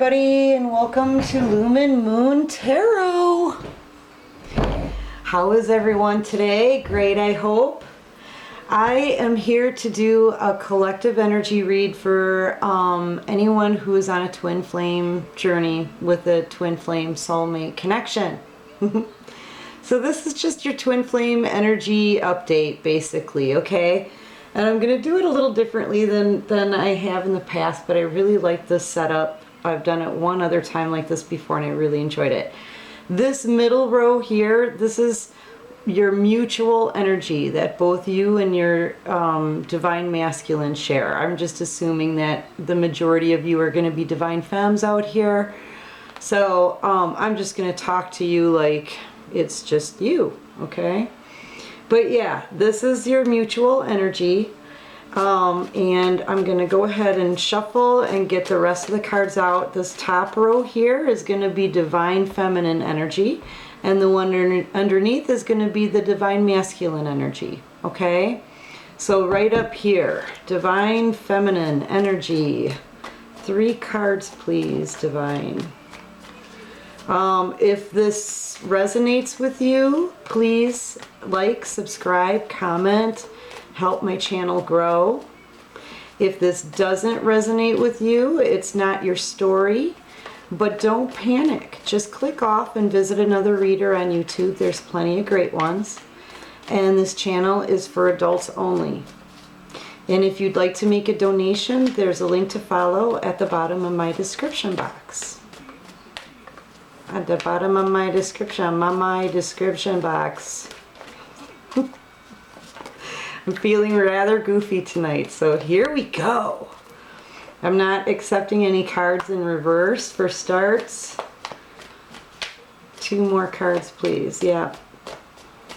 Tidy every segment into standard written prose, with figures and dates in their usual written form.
everybody, and welcome to Lumen Moon Tarot. How is everyone today? Great, I hope. I am here to do a collective energy read for anyone who is on a twin flame journey with a twin flame soulmate connection. So this is just your twin flame energy update, basically, okay? And I'm going to do it a little differently than I have in the past, but I really like this setup. I've done it one other time like this before, and I really enjoyed it. This middle row here, this is your mutual energy that both you and your divine masculine share. I'm just assuming that the majority of you are going to be divine femmes out here. So I'm just going to talk to you like it's just you, okay? But yeah, this is your mutual energy. And I'm going to go ahead and shuffle and get the rest of the cards out. This top row here is going to be divine feminine energy, and the one underneath is going to be the divine masculine energy, okay? So right up here, divine feminine energy. 3 cards, please, divine. If this resonates with you, please like, subscribe, comment. Help my channel grow. If this doesn't resonate with you, it's not your story, but don't panic. Just click off and visit another reader on YouTube. There's plenty of great ones. And this channel is for adults only. And if you'd like to make a donation, there's a link to follow at the bottom of my description box. At the bottom of my description box. I'm feeling rather goofy tonight, so here we go. I'm not accepting any cards in reverse for starts. 2 more cards, please. Yeah.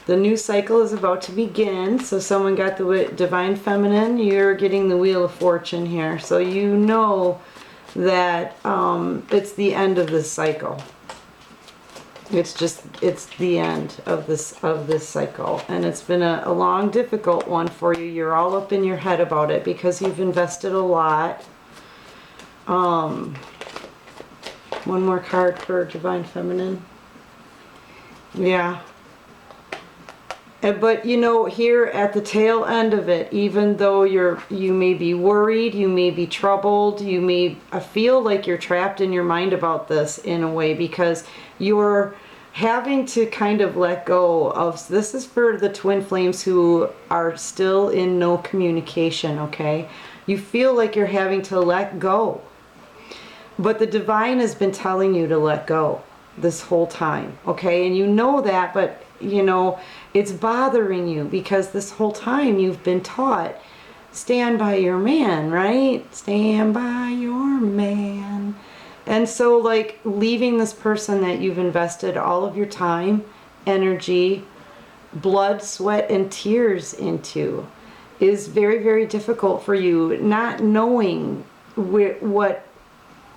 The new cycle is about to begin, so someone got the Divine Feminine. You're getting the Wheel of Fortune here, so you know that it's the end of this cycle. It's the end of this cycle, and it's been a long, difficult one for you. You're all up in your head about it because you've invested a lot. One more card for Divine Feminine. Yeah. But you know, here at the tail end of it, even though you may be worried, you may be troubled, you may feel like you're trapped in your mind about this in a way, because you're having to kind of let go of, this is for the twin flames who are still in no communication, okay? You feel like you're having to let go. But the divine has been telling you to let go this whole time, okay? And you know that, but you know, it's bothering you because this whole time you've been taught, stand by your man, right? Stand by your man. And so, like, leaving this person that you've invested all of your time, energy, blood, sweat, and tears into is very, very difficult for you, not knowing what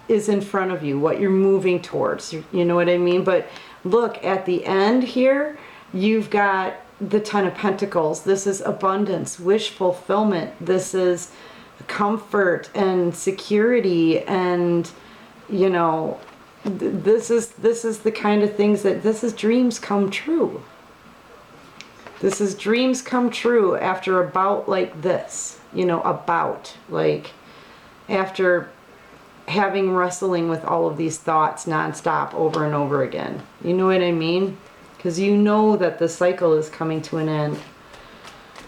is in front of you, what you're moving towards. You know what I mean? But look, at the end here, you've got the Ten of Pentacles. This is abundance, wish fulfillment. This is comfort and security, and you know, this is the kind of things that, this is dreams come true. This is dreams come true after a bout like this, you know, like after having wrestling with all of these thoughts nonstop over and over again. You know what I mean? Because you know that the cycle is coming to an end.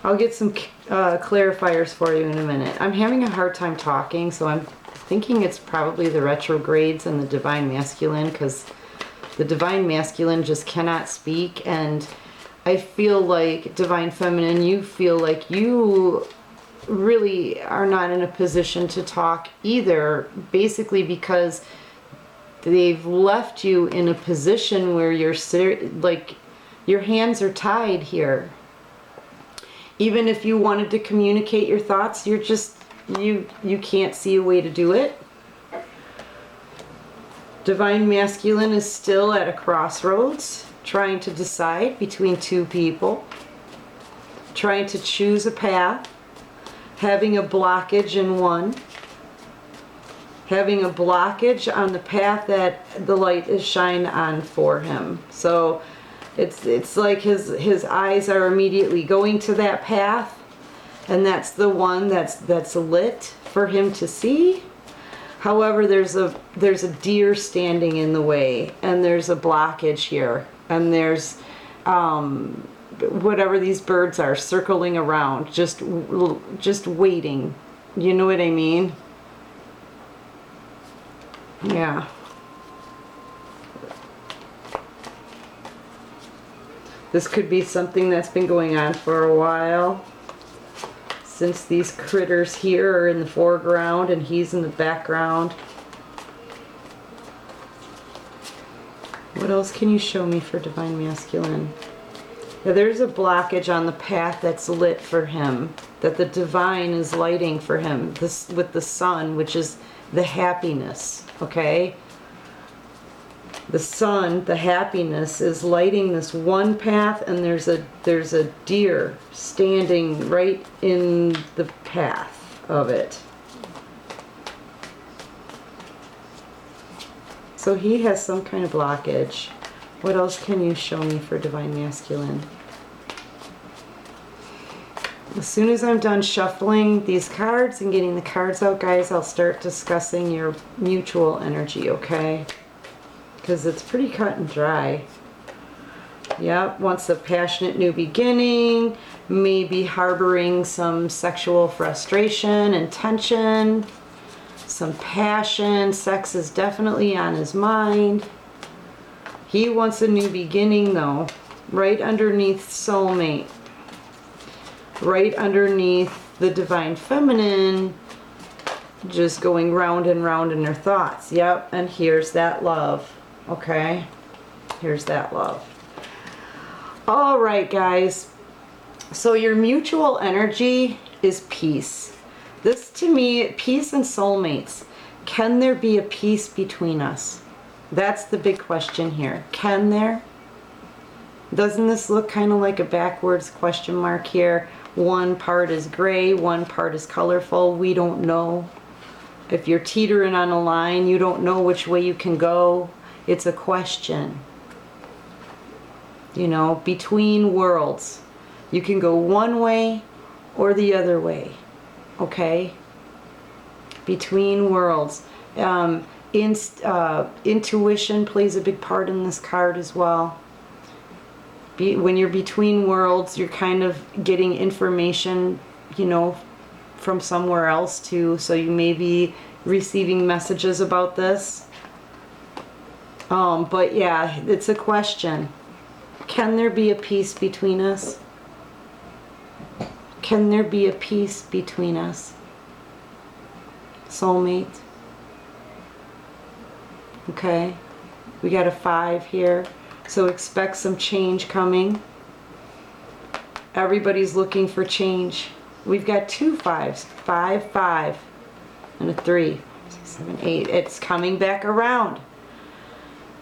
I'll get some clarifiers for you in a minute. I'm having a hard time talking, so I'm thinking it's probably the retrogrades and the divine masculine, because the divine masculine just cannot speak, and I feel like divine feminine, you feel like you really are not in a position to talk either, basically because they've left you in a position where you're like your hands are tied here. Even if you wanted to communicate your thoughts, you're just you can't see a way to do it. Divine masculine is still at a crossroads, trying to decide between 2 people, trying to choose a path, having a blockage in one, having a blockage on the path that the light is shined on for him. So it's like his eyes are immediately going to that path, and that's the one that's lit for him to see. However, there's a deer standing in the way, and there's a blockage here, and there's whatever these birds are circling around, just waiting. You know what I mean? Yeah. This could be something that's been going on for a while, since these critters here are in the foreground and he's in the background. What else can you show me for Divine Masculine? Now, there's a blockage on the path that's lit for him, that the divine is lighting for him, this with the sun, which is the happiness, okay? The sun, the happiness, is lighting this one path, and there's a deer standing right in the path of it. So he has some kind of blockage. What else can you show me for Divine Masculine? As soon as I'm done shuffling these cards and getting the cards out, guys, I'll start discussing your mutual energy, okay? Because it's pretty cut and dry. Yep, wants a passionate new beginning, maybe harboring some sexual frustration and tension, some passion. Sex is definitely on his mind. He wants a new beginning, though, right underneath soulmate, right underneath the divine feminine, just going round and round in her thoughts. Yep, and here's that love. Okay, here's that love. All right, guys. So your mutual energy is peace. This, to me, peace and soulmates. Can there be a peace between us? That's the big question here. Can there? Doesn't this look kind of like a backwards question mark here? One part is gray, one part is colorful. We don't know. If you're teetering on a line, you don't know which way you can go. It's a question. You know, between worlds. You can go one way or the other way. Okay? Between worlds. Intuition plays a big part in this card as well. When you're between worlds, you're kind of getting information, you know, from somewhere else too. So you may be receiving messages about this. But yeah, it's a question. Can there be a peace between us? Can there be a peace between us? Soulmate. Okay. We got a 5 here. So expect some change coming. Everybody's looking for change. We've got 2 5s. 5, 5. And a 3. 6, 7, 8. It's coming back around.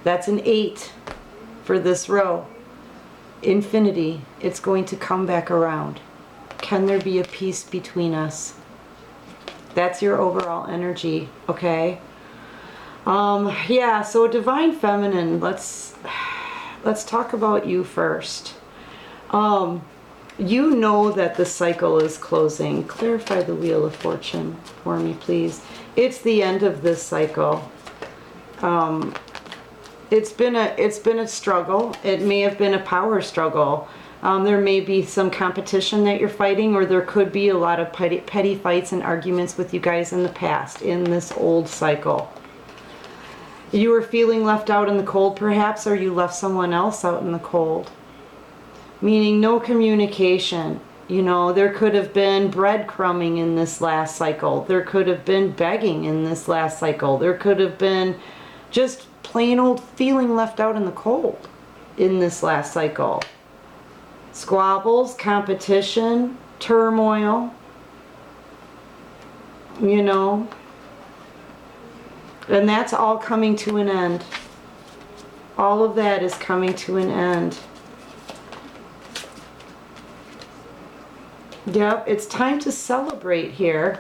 That's an 8 for this row. Infinity. It's going to come back around. Can there be a peace between us? That's your overall energy, okay? Yeah, so Divine Feminine, let's talk about you first. You know that the cycle is closing. Clarify the Wheel of Fortune for me, please. It's the end of this cycle. It's been a struggle. It may have been a power struggle. There may be some competition that you're fighting, or there could be a lot of petty fights and arguments with you guys in the past, in this old cycle. You were feeling left out in the cold, perhaps, or you left someone else out in the cold. Meaning no communication. You know, there could have been breadcrumbing in this last cycle. There could have been begging in this last cycle. There could have been just plain old feeling left out in the cold in this last cycle. Squabbles, competition, turmoil, you know, and that's all coming to an end. All of that is coming to an end. Yep, it's time to celebrate here.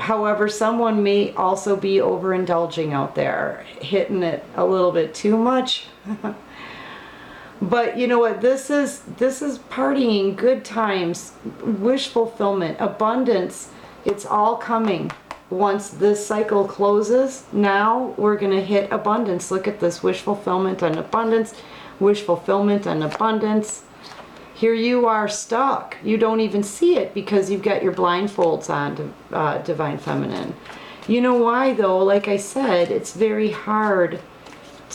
However, someone may also be overindulging out there, hitting it a little bit too much. But you know what? This is partying, good times, wish fulfillment, abundance. It's all coming. Once this cycle closes, now we're going to hit abundance. Look at this, wish fulfillment and abundance, wish fulfillment and abundance. Here you are stuck. You don't even see it because you've got your blindfolds on, Divine Feminine. You know why though? Like I said, it's very hard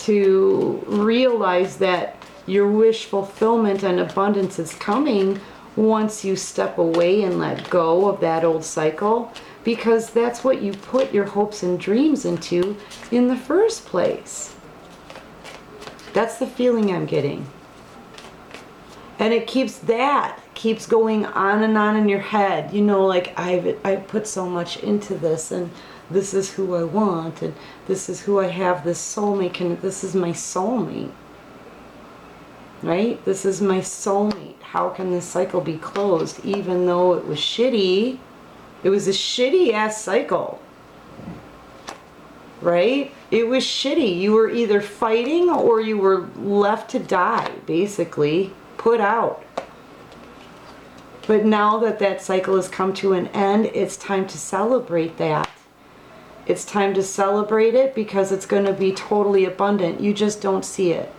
to realize that your wish fulfillment and abundance is coming once you step away and let go of that old cycle, because that's what you put your hopes and dreams into in the first place. That's the feeling I'm getting. And it keeps going on and on in your head. You know, like I've put so much into this, and this is who I want, and this is who I have, this soulmate, and this is my soulmate. Right? This is my soulmate. How can this cycle be closed? Even though it was shitty, it was a shitty ass cycle. Right? It was shitty. You were either fighting or you were left to die, basically, put out. But now that that cycle has come to an end, it's time to celebrate that. It's time to celebrate it because it's going to be totally abundant. You just don't see it.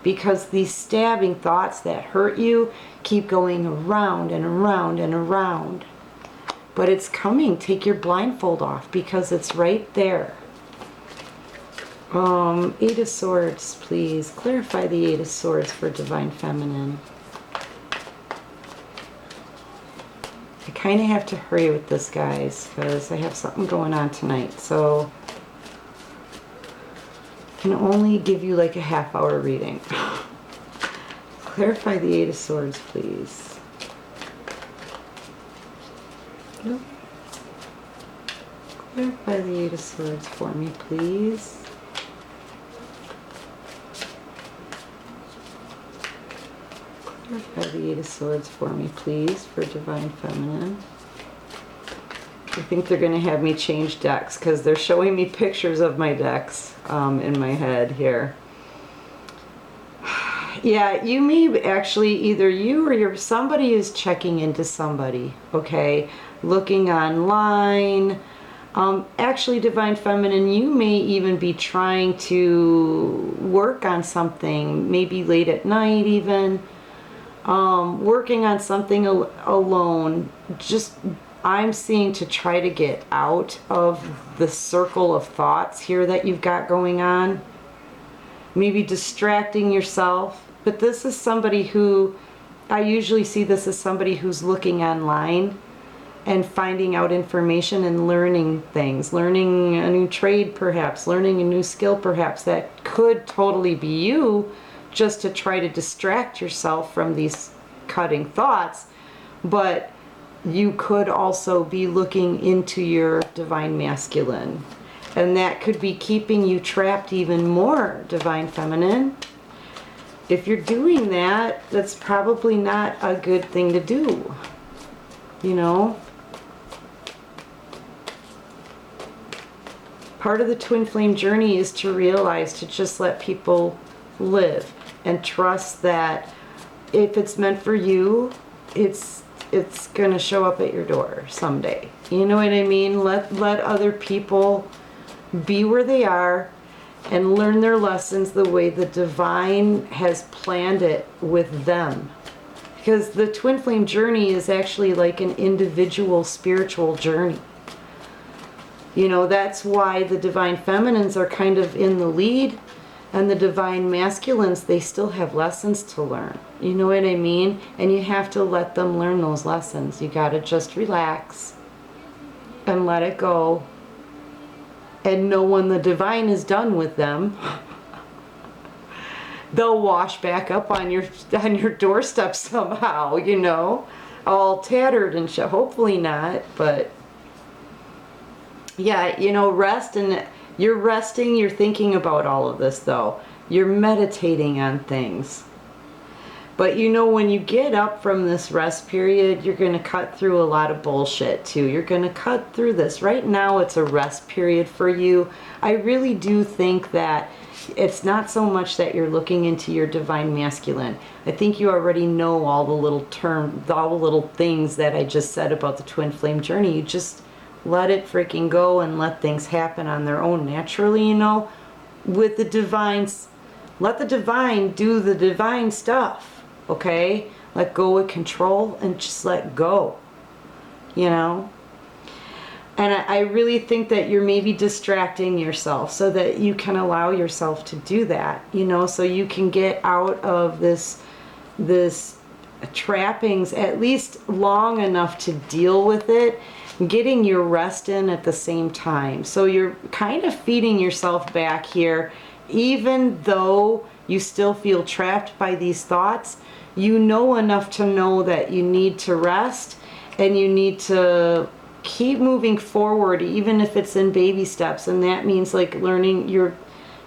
Because these stabbing thoughts that hurt you keep going around and around and around. But it's coming. Take your blindfold off because it's right there. Eight of Swords, please. Clarify the Eight of Swords for Divine Feminine. I kind of have to hurry with this, guys, because I have something going on tonight. So can only give you like a half-hour reading. Clarify the Eight of Swords, please. Nope. Clarify the Eight of Swords for me, please. Clarify the Eight of Swords for me, please, for Divine Feminine. I think they're going to have me change decks because they're showing me pictures of my decks in my head here. Yeah, you may actually, either you or somebody is checking into somebody, okay? Looking online. Actually, Divine Feminine, you may even be trying to work on something, maybe late at night even. Working on something alone. Just I'm seeing to try to get out of the circle of thoughts here that you've got going on. Maybe distracting yourself. But this is somebody who, I usually see this as somebody who's looking online and finding out information and learning things. Learning a new trade perhaps. Learning a new skill perhaps. That could totally be you, just to try to distract yourself from these cutting thoughts. But you could also be looking into your Divine Masculine. And that could be keeping you trapped even more, Divine Feminine. If you're doing that, that's probably not a good thing to do. You know? Part of the twin flame journey is to realize to just let people live and trust that if it's meant for you, it's gonna show up at your door someday. You know what I mean? Let other people be where they are and learn their lessons the way the divine has planned it with them. Because the twin flame journey is actually like an individual spiritual journey. You know, that's why the Divine Feminines are kind of in the lead, and the Divine Masculines, they still have lessons to learn. You know what I mean? And you have to let them learn those lessons. You gotta just relax and let it go. And know when the divine is done with them, they'll wash back up on your doorstep somehow, you know, all tattered and shit. Hopefully not, but yeah, you know, rest. And you're resting, you're thinking about all of this though. You're meditating on things. But you know, when you get up from this rest period, you're going to cut through a lot of bullshit too. You're going to cut through this. Right now, it's a rest period for you. I really do think that it's not so much that you're looking into your divine masculine. I think you already know all the little all the little things that I just said about the twin flame journey. You just let it freaking go and let things happen on their own naturally, you know, with the divines. Let the divine do the divine stuff. Okay, let go of control and just let go, you know. And I really think that you're maybe distracting yourself so that you can allow yourself to do that, you know, so you can get out of this trappings at least long enough to deal with it, getting your rest in at the same time. So you're kind of feeding yourself back here, even though you still feel trapped by these thoughts. You know enough to know that you need to rest and you need to keep moving forward, even if it's in baby steps. And that means like learning, you're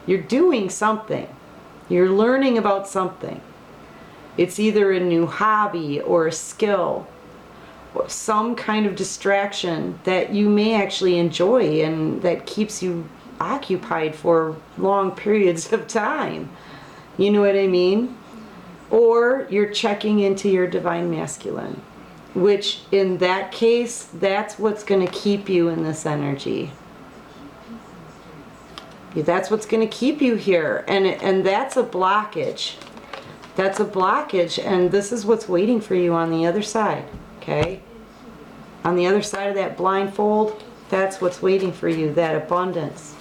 doing something. You're learning about something. It's either a new hobby or a skill or some kind of distraction that you may actually enjoy and that keeps you occupied for long periods of time. You know what I mean? Or you're checking into your divine masculine, which in that case, that's what's going to keep you in this energy. That's what's going to keep you here. And that's a blockage. That's a blockage. And this is what's waiting for you on the other side. Okay? On the other side of that blindfold, that's what's waiting for you, that abundance.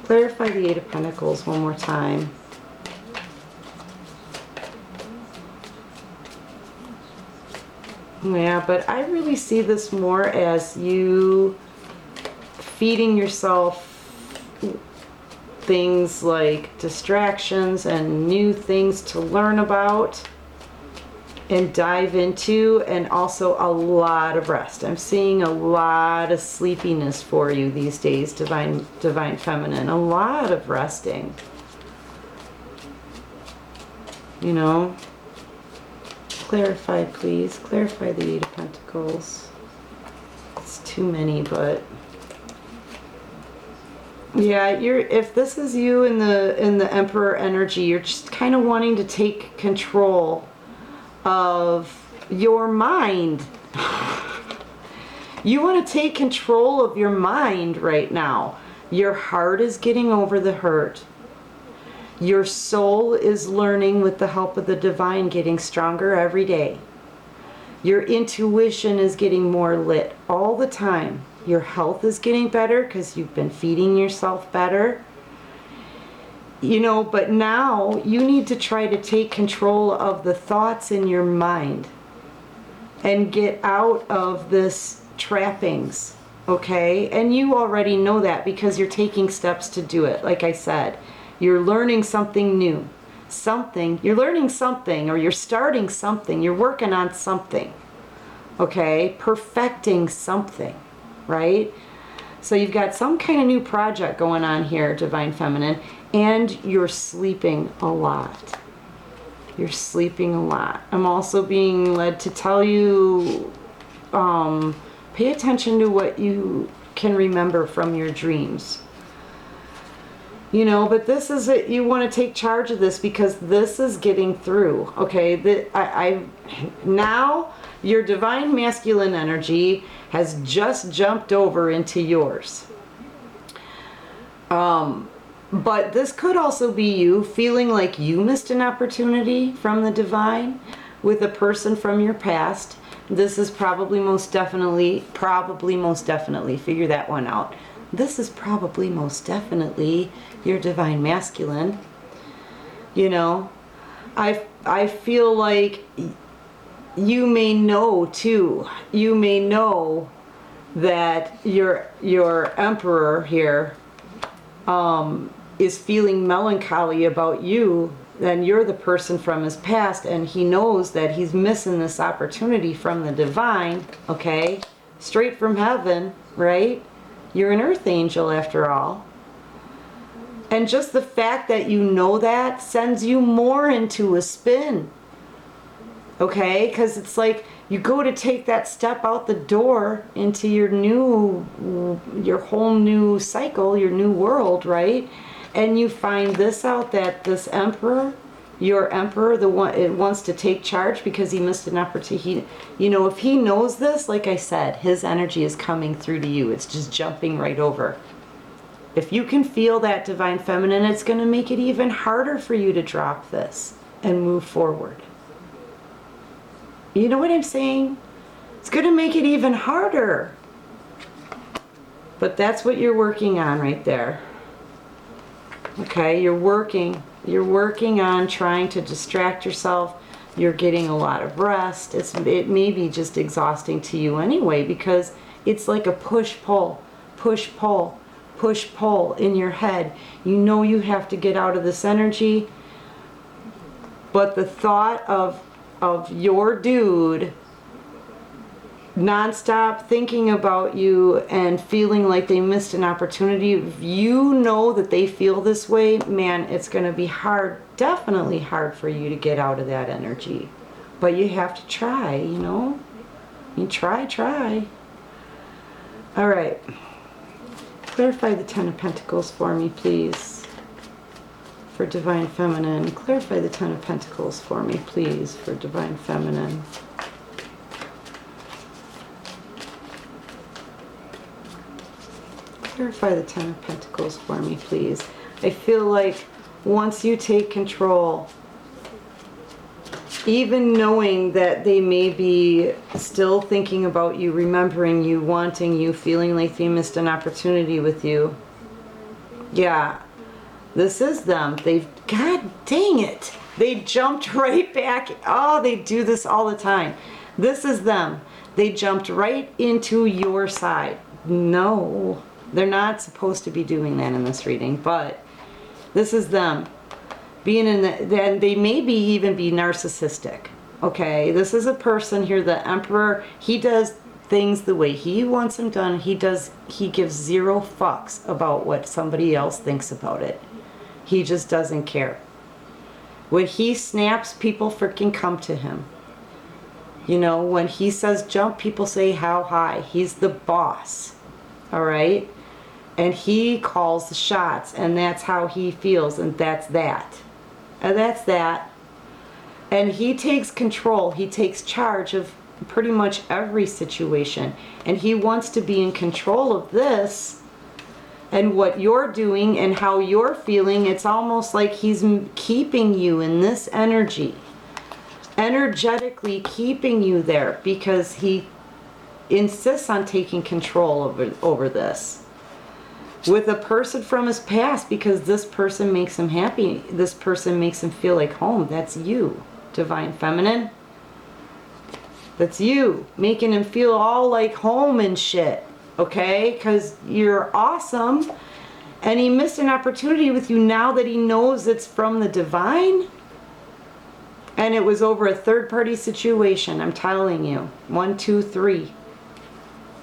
Clarify the Eight of Pentacles one more time. Yeah, but I really see this more as you feeding yourself things like distractions and new things to learn about and dive into, and also a lot of rest. I'm seeing a lot of sleepiness for you these days, divine feminine. A lot of resting. You know? Clarify, please. Clarify the Eight of Pentacles. It's too many, but yeah, if this is you in the Emperor energy, you're just kind of wanting to take control of your mind. You want to take control of your mind right now. Your heart is getting over the hurt. Your soul is learning with the help of the divine, getting stronger every day. Your intuition is getting more lit all the time. Your health is getting better because you've been feeding yourself better. You know, but now you need to try to take control of the thoughts in your mind and get out of this trappings, okay? And you already know that because you're taking steps to do it. Like I said, you're learning something new. You're learning something, or you're starting something. You're working on something, okay? Perfecting something, right? So you've got some kind of new project going on here, Divine Feminine, and you're sleeping a lot. You're sleeping a lot. I'm also being led to tell you, pay attention to what you can remember from your dreams. You know, but this is it. You want to take charge of this because this is getting through. Okay, now your divine masculine energy has just jumped over into yours. But this could also be you feeling like you missed an opportunity from the divine with a person from your past. This is probably most definitely, figure that one out. This is probably most definitely your divine masculine. You know, I feel like you may know too. You may know that your emperor here is feeling melancholy about you. Then you're the person from his past, and he knows that he's missing this opportunity from the divine. Okay, straight from heaven, right? You're an earth angel after all. And just the fact that you know that sends you more into a spin. Okay? Because it's like you go to take that step out the door into your whole new cycle, your new world, right? And you find this out, that this emperor, your emperor, the one, it wants to take charge because he missed an opportunity. You know, if he knows this, like I said, his energy is coming through to you. It's just jumping right over. If you can feel that divine feminine, it's going to make it even harder for you to drop this and move forward. You know what I'm saying? It's going to make it even harder. But that's what you're working on right there. Okay, you're working on trying to distract yourself. You're getting a lot of rest. It may be just exhausting to you anyway, because it's like a push-pull, push-pull, push-pull in your head. You know you have to get out of this energy, but the thought of your dude nonstop thinking about you and feeling like they missed an opportunity, if you know that they feel this way, man, it's going to be hard, definitely hard for you to get out of that energy. But you have to try, you know? You try. All right. Clarify the Ten of Pentacles for me, please. For Divine Feminine. Clarify the Ten of Pentacles for me, please, for Divine Feminine. Clarify the Ten of Pentacles for me, please. I feel like once you take control, even knowing that they may be still thinking about you, remembering you, wanting you, feeling like they missed an opportunity with you. Yeah, this is them. God dang it. They jumped right back. Oh, they do this all the time. This is them. They jumped right into your side. No. They're not supposed to be doing that in this reading, but this is them being in then they maybe even be narcissistic. Okay, this is a person here, the Emperor. He does things the way he wants them done. He gives zero fucks about what somebody else thinks about it. He just doesn't care. When he snaps, people freaking come to him. You know, when he says jump, people say how high. He's the boss. All right? And he calls the shots, and that's how he feels, and that's that. And that's that. And he takes control. He takes charge of pretty much every situation. And he wants to be in control of this and what you're doing and how you're feeling. It's almost like he's keeping you in this energy. Energetically keeping you there because he insists on taking control over this. With a person from his past, because this person makes him happy. This person makes him feel like home. That's you, Divine Feminine. That's you, making him feel all like home and shit. Okay? Because you're awesome. And he missed an opportunity with you now that he knows it's from the divine. And it was over a third-party situation, I'm telling you. 1, 2, 3.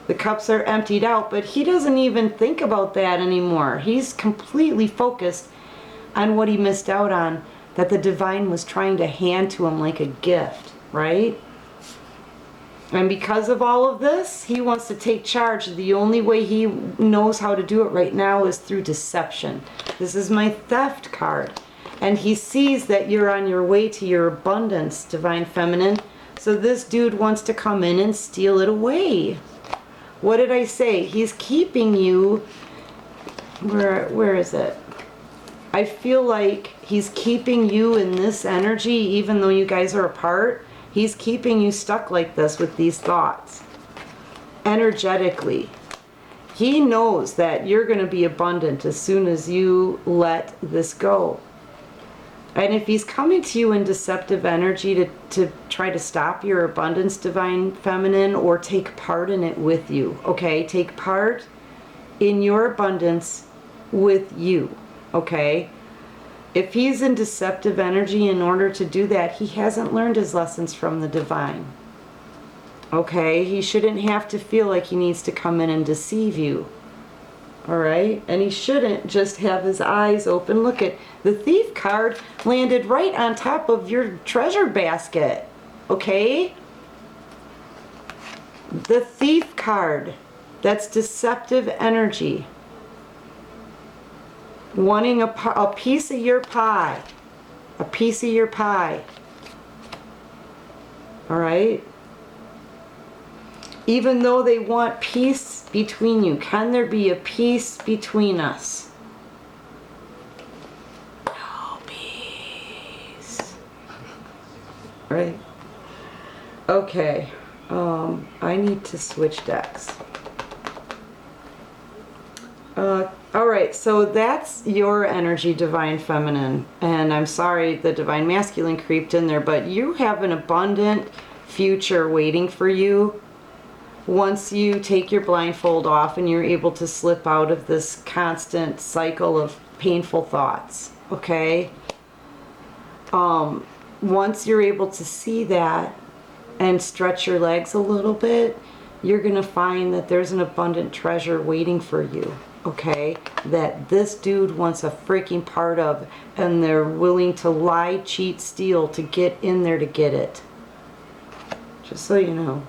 The cups are emptied out, but he doesn't even think about that anymore. He's completely focused on what he missed out on, that the divine was trying to hand to him like a gift, right? And because of all of this, he wants to take charge. The only way he knows how to do it right now is through deception. This is my theft card. And he sees that you're on your way to your abundance, Divine Feminine. So this dude wants to come in and steal it away. What did I say? He's keeping you. Where is it? I feel like he's keeping you in this energy, even though you guys are apart. He's keeping you stuck like this with these thoughts. Energetically. He knows that you're going to be abundant as soon as you let this go. And if he's coming to you in deceptive energy to try to stop your abundance, Divine Feminine, or take part in it with you, okay? Take part in your abundance with you, okay? If he's in deceptive energy, in order to do that, he hasn't learned his lessons from the divine, okay? He shouldn't have to feel like he needs to come in and deceive you. All right, and he shouldn't just have his eyes open. Look at the Thief card landed right on top of your treasure basket. Okay, the Thief card, that's deceptive energy, wanting a piece of your pie, a piece of your pie. All right, even though they want peace between you, can there be a peace between us? No peace. Right? Okay. I need to switch decks. Alright, so that's your energy, Divine Feminine. And I'm sorry the Divine Masculine creeped in there, but you have an abundant future waiting for you once you take your blindfold off and you're able to slip out of this constant cycle of painful thoughts. Okay? Once you're able to see that and stretch your legs a little bit, you're going to find that there's an abundant treasure waiting for you. Okay, that this dude wants a freaking part of, and they're willing to lie, cheat, steal to get in there to get it. Just so you know.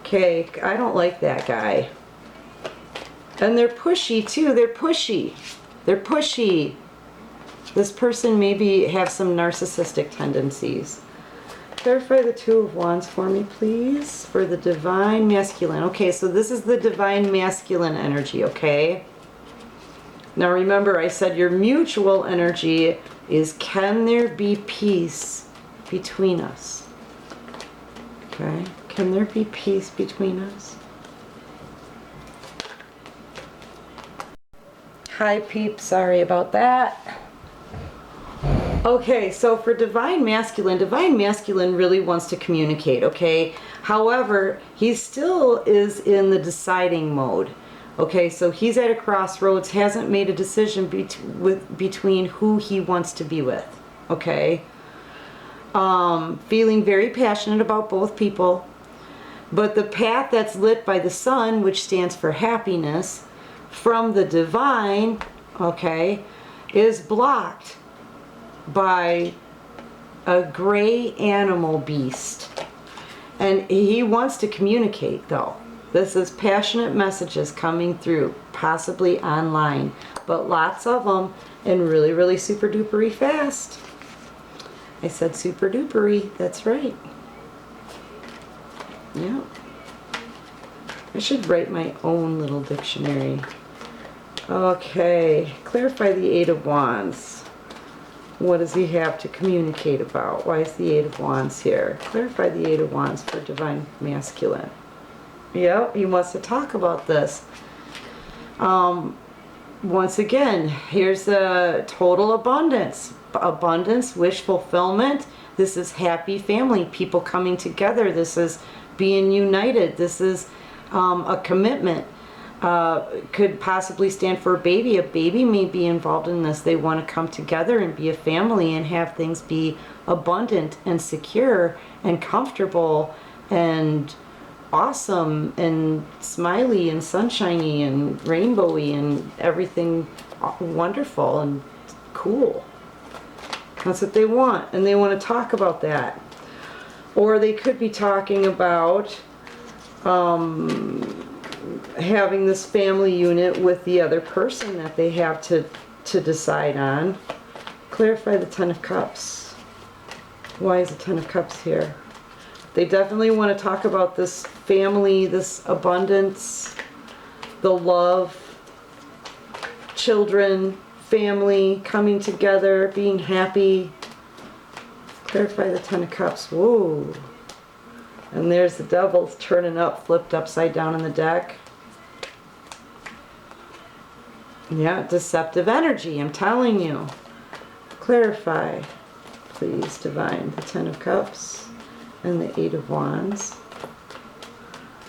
Okay, I don't like that guy. And they're pushy too. They're pushy. They're pushy. This person maybe have some narcissistic tendencies. Clarify the Two of Wands for me, please, for the Divine Masculine. Okay, so this is the Divine Masculine energy, okay? Now remember, I said your mutual energy is, can there be peace between us? Okay, can there be peace between us? Hi, peeps, sorry about that. Okay, so for Divine Masculine really wants to communicate, okay? However, he still is in the deciding mode. Okay, so he's at a crossroads, hasn't made a decision between who he wants to be with, okay? Feeling very passionate about both people, but the path that's lit by the sun, which stands for happiness, from the divine, okay, is blocked by a gray animal beast. And he wants to communicate, though. This is passionate messages coming through, possibly online, but lots of them, and really, really super dupery fast. I said super dupery, that's right. Yeah. I should write my own little dictionary. Okay, clarify the Eight of Wands. What does he have to communicate about? Why is the Eight of Wands here? Clarify the Eight of Wands for Divine Masculine. Yep, he wants to talk about this. Once again, here's the total abundance. Abundance, wish fulfillment. This is happy family, people coming together. This is being united. This is a commitment. Could possibly stand for a baby. A baby may be involved in this. They want to come together and be a family and have things be abundant and secure and comfortable and awesome and smiley and sunshiny and rainbowy and everything wonderful and cool. That's what they want, and they want to talk about that. Or they could be talking about having this family unit with the other person that they have to decide on. Clarify the Ten of Cups. Why is the Ten of Cups here? They definitely want to talk about this family, this abundance, the love, children, family, coming together, being happy. Clarify the Ten of Cups. Whoa. And there's the Devil turning up, flipped upside down in the deck. Yeah, deceptive energy, I'm telling you. Clarify, please, Divine, the Ten of Cups and the Eight of Wands.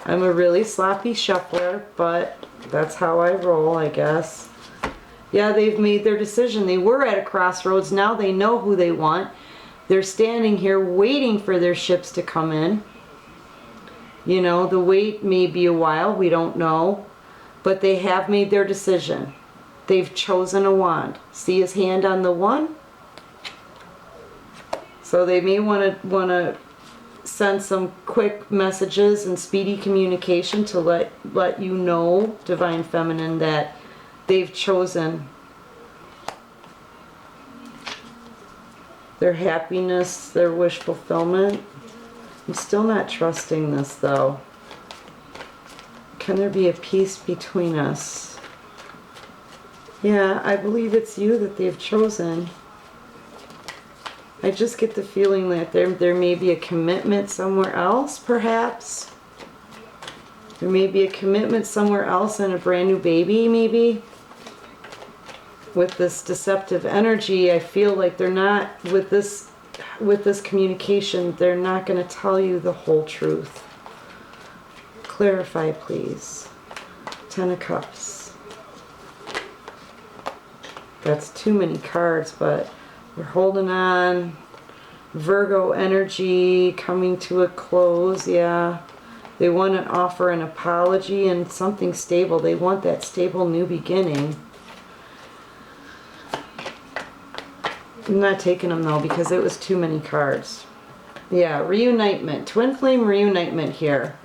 I'm a really sloppy shuffler, but that's how I roll, I guess. Yeah, they've made their decision. They were at a crossroads. Now they know who they want. They're standing here waiting for their ships to come in. You know, the wait may be a while. We don't know. But they have made their decision. They've chosen a wand. See his hand on the one? So they may want to send some quick messages and speedy communication to let you know, Divine Feminine, that they've chosen their happiness, their wish fulfillment. I'm still not trusting this though. Can there be a peace between us? Yeah, I believe it's you that they've chosen. I just get the feeling that there may be a commitment somewhere else, perhaps. There may be a commitment somewhere else and a brand new baby, maybe. With this deceptive energy, I feel like they're not, with this communication, they're not going to tell you the whole truth. Clarify, please. 10 of Cups. That's too many cards, but we're holding on. Virgo energy coming to a close, yeah. They want to offer an apology and something stable. They want that stable new beginning. I'm not taking them though because it was too many cards. Yeah, reunitement. Twin flame reunitement here.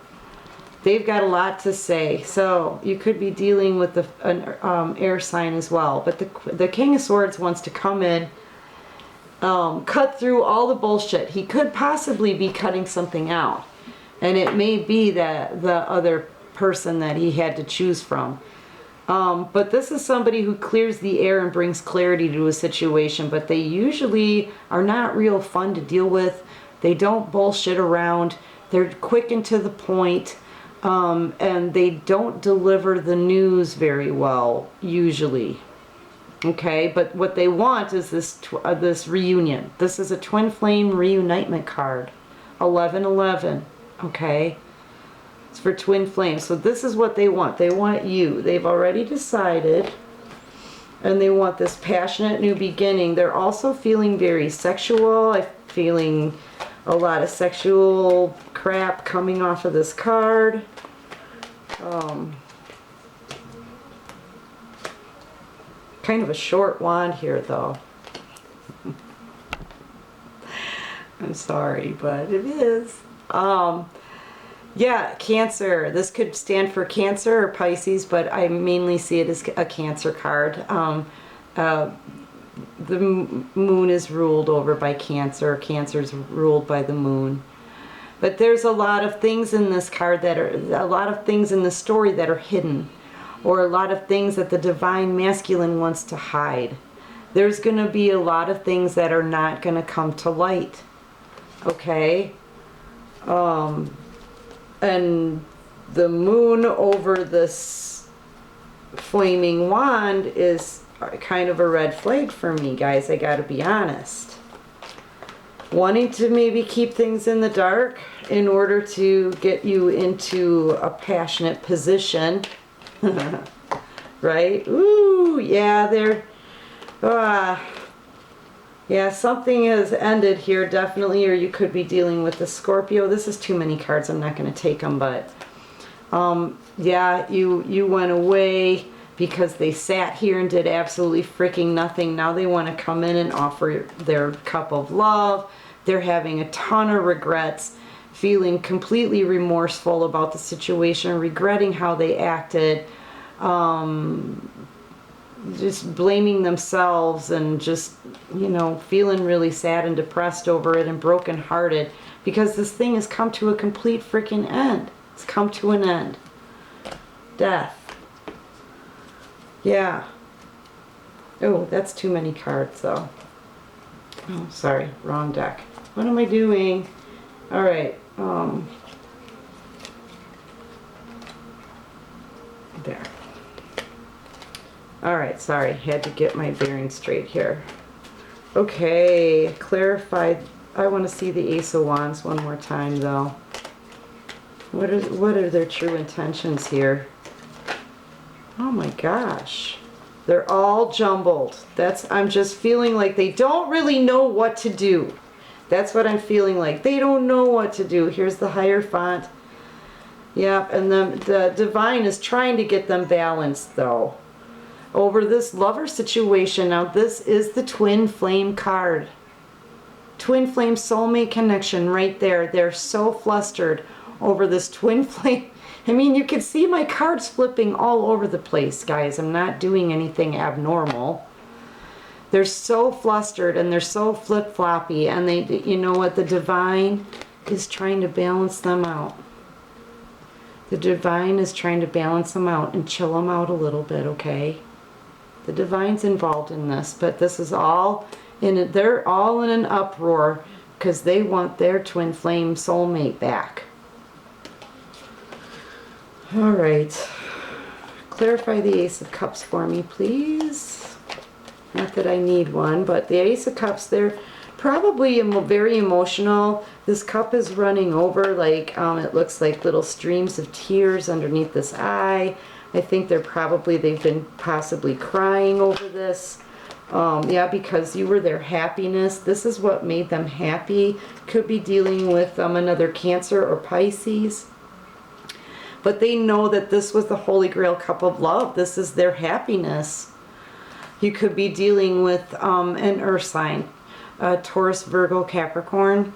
They've got a lot to say. So you could be dealing with an air sign as well. But the King of Swords wants to come in, cut through all the bullshit. He could possibly be cutting something out. And it may be that the other person that he had to choose from. But this is somebody who clears the air and brings clarity to a situation, but they usually are not real fun to deal with. They don't bullshit around. They're quick and to the point, and they don't deliver the news very well, usually. Okay, but what they want is this reunion. This is a twin flame reunitement card. 1111, okay? It's for twin flames. So this is what they want. They want you. They've already decided. And they want this passionate new beginning. They're also feeling very sexual. I'm feeling a lot of sexual crap coming off of this card. Kind of a short wand here though. I'm sorry, but it is. Yeah, Cancer. This could stand for Cancer or Pisces, but I mainly see it as a Cancer card. The moon is ruled over by Cancer. Cancer is ruled by the moon. But there's a lot of things in this card that are, a lot of things in the story that are hidden, or a lot of things that the Divine Masculine wants to hide. There's going to be a lot of things that are not going to come to light. Okay? And the moon over this flaming wand is kind of a red flag for me, guys. I gotta be honest. Wanting to maybe keep things in the dark in order to get you into a passionate position. Right? Ooh, yeah, they're... yeah, something has ended here, definitely, or you could be dealing with the Scorpio. This is too many cards. I'm not going to take them, but yeah, you went away because they sat here and did absolutely freaking nothing. Now they want to come in and offer their cup of love. They're having a ton of regrets, feeling completely remorseful about the situation, regretting how they acted. Just blaming themselves and just, you know, feeling really sad and depressed over it and brokenhearted because this thing has come to a complete freaking end. It's come to an end. Death. Yeah. Oh, that's too many cards though. Oh, sorry, wrong deck. What am I doing? All right. There. Alright, sorry, had to get my bearings straight here. Okay, clarified. I want to see the Ace of Wands one more time though. What are their true intentions here? Oh my gosh. They're all jumbled. I'm just feeling like they don't really know what to do. That's what I'm feeling like. They don't know what to do. Here's the Hierophant. Yep, and the divine is trying to get them balanced though. Over this lover situation. Now this is the twin flame card. Twin flame soulmate connection right there. They're so flustered over this twin flame. I mean, you can see my cards flipping all over the place, guys. I'm not doing anything abnormal. They're so flustered and they're so flip-floppy, and they, you know what, the divine is trying to balance them out. The divine is trying to balance them out and chill them out a little bit, okay? The divine's involved in this, but this is all in it. They're all in an uproar because they want their twin flame soulmate back. All right. Clarify the Ace of Cups for me, please. Not that I need one, but the Ace of Cups, they're probably very emotional. This cup is running over, like it looks like little streams of tears underneath this eye. I think they've been possibly crying over this. Yeah, because you were their happiness. This is what made them happy. Could be dealing with another Cancer or Pisces. But they know that this was the Holy Grail cup of love. This is their happiness. You could be dealing with an earth sign, Taurus, Virgo, Capricorn.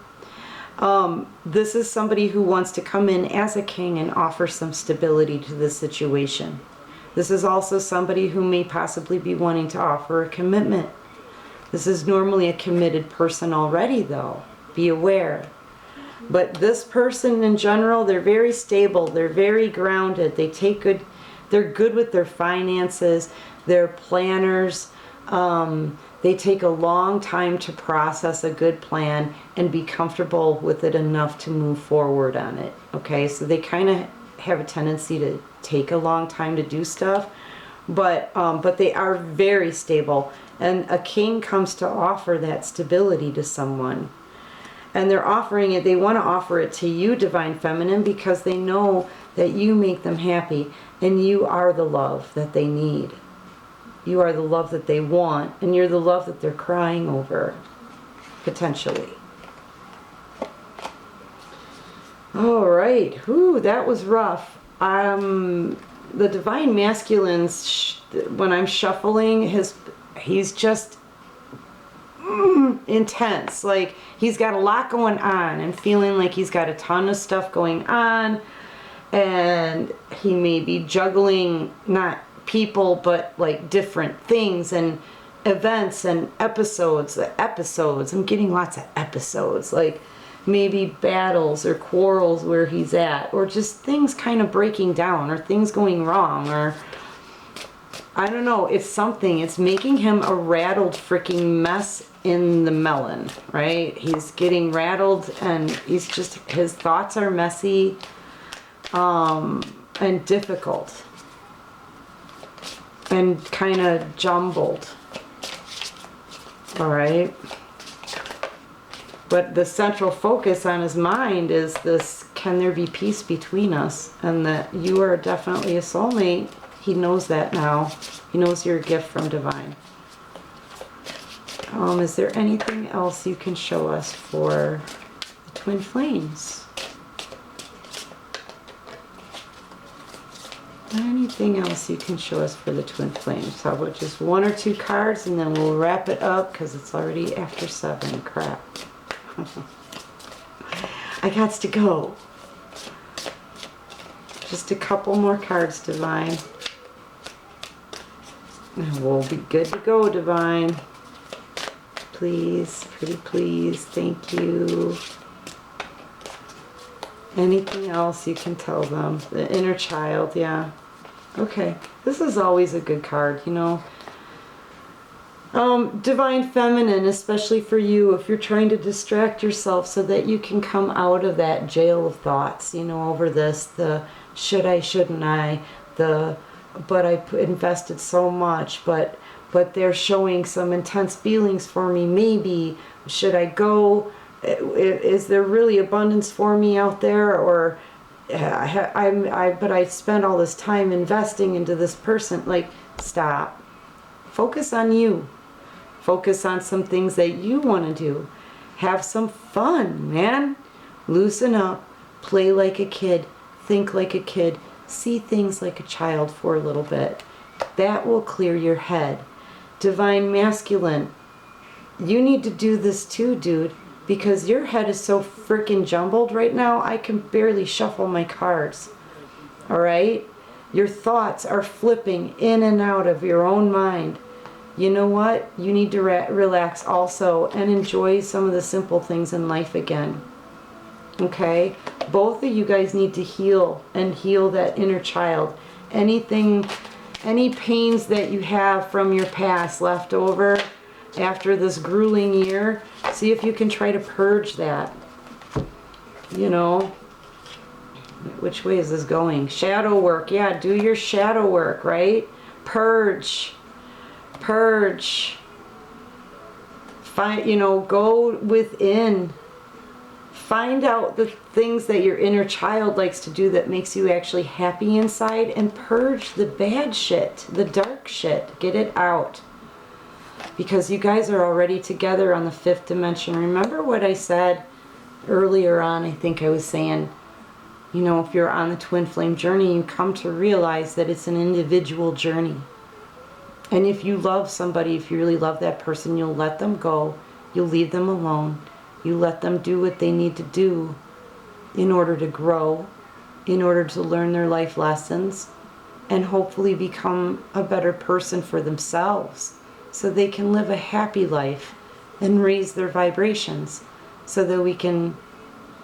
This is somebody who wants to come in as a king and offer some stability to this situation. This is also somebody who may possibly be wanting to offer a commitment. This is normally a committed person already, though. Be aware. But this person in general, they're very stable. They're very grounded. They're good with their finances. They're planners. They take a long time to process a good plan and be comfortable with it enough to move forward on it. Okay, so they kind of have a tendency to take a long time to do stuff, but they are very stable. And a king comes to offer that stability to someone. And they're offering it, they want to offer it to you, Divine Feminine, because they know that you make them happy and you are the love that they need. You are the love that they want, and you're the love that they're crying over, potentially. All right. Whew, that was rough. The Divine Masculines, when I'm shuffling, he's just intense. Like, he's got a lot going on and feeling like he's got a ton of stuff going on, and he may be juggling, not people, but like different things and events and episodes. I'm getting lots of episodes, like maybe battles or quarrels where he's at, or just things kind of breaking down, or things going wrong, or I don't know. It's something. It's making him a rattled freaking mess in the melon, right? He's getting rattled, and his thoughts are messy and difficult and kind of jumbled. All right. But the central focus on his mind is this: can there be peace between us? And that you are definitely a soulmate. He knows that now. He knows you're a gift from Divine. Is there anything else you can show us for the Twin Flames? Anything else you can show us for the Twin Flames? How about just one or two cards, and then we'll wrap it up because it's already after 7. Crap. I got to go. Just a couple more cards, Divine. And we'll be good to go, Divine. Please, pretty please. Thank you. Anything else you can tell them? The inner child, yeah. Okay. This is always a good card, you know. Divine Feminine, especially for you, if you're trying to distract yourself so that you can come out of that jail of thoughts, you know, over this, the should I, shouldn't I, the but I invested so much, but they're showing some intense feelings for me, maybe, should I go, is there really abundance for me out there, or but I spent all this time investing into this person. Like, stop. Focus on you. Focus on some things that you want to do. Have some fun, man. Loosen up. Play like a kid. think like a kid, see things like a child for a little bit. That will clear your head. Divine Masculine, you need to do this too, dude, because your head is so freaking jumbled right now, I can barely shuffle my cards. All right? Your thoughts are flipping in and out of your own mind. You know what? You need to relax also and enjoy some of the simple things in life again. Okay? Both of you guys need to heal and heal that inner child. Anything, any pains that you have from your past left over after this grueling year, see if you can try to purge that. You know, which way is this going? Shadow work. Yeah, do your shadow work, right? Purge. Purge. Find, you know, go within. Find out the things that your inner child likes to do that makes you actually happy inside, and purge the bad shit, the dark shit. Get it out. Because you guys are already together on the 5th dimension. Remember what I said earlier on? I think I was saying, you know, if you're on the twin flame journey, you come to realize that it's an individual journey. And if you love somebody, if you really love that person, you'll let them go. You'll leave them alone. You let them do what they need to do in order to grow, in order to learn their life lessons, and hopefully become a better person for themselves, so they can live a happy life and raise their vibrations, so that we can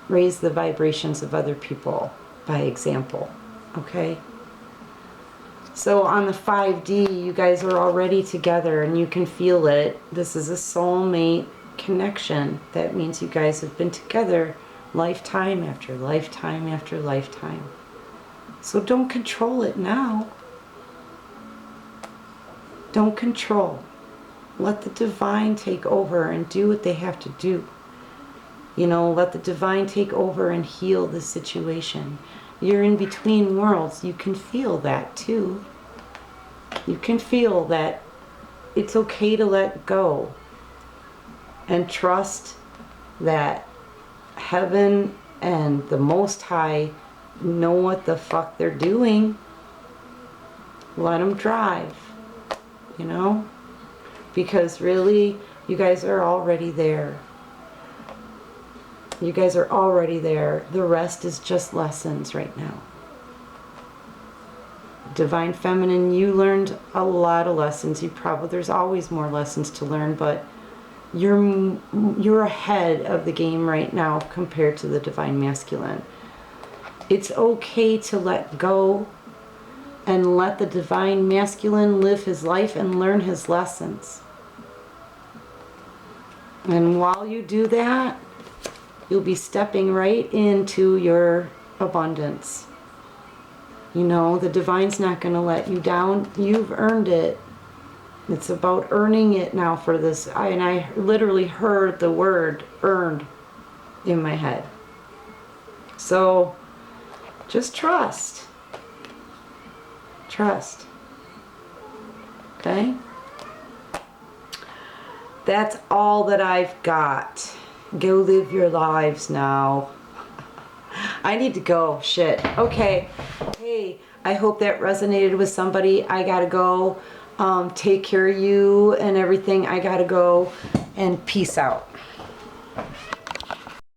raise the vibrations of other people by example. Okay? So on the 5D, you guys are already together and you can feel it. This is a soulmate connection. That means you guys have been together lifetime after lifetime after lifetime. So don't control it now. Don't control. Let the divine take over and do what they have to do. You know, let the divine take over and heal the situation. You're in between worlds. You can feel that too. You can feel that it's okay to let go and trust that heaven and the Most High know what the fuck they're doing. Let them drive, you know? Because really, you guys are already there. You guys are already there. The rest is just lessons right now. Divine Feminine, you learned a lot of lessons. There's always more lessons to learn, but you're ahead of the game right now compared to the Divine Masculine. It's okay to let go and let the Divine Masculine live his life and learn his lessons. And while you do that, you'll be stepping right into your abundance. You know, the divine's not going to let you down. You've earned it. It's about earning it now for this. And I literally heard the word earned in my head. So just trust. Trust. Okay? That's all that I've got. Go live your lives now. I need to go. Shit. Okay. Hey, I hope that resonated with somebody. I gotta go. Take care of you and everything. I gotta go. And peace out.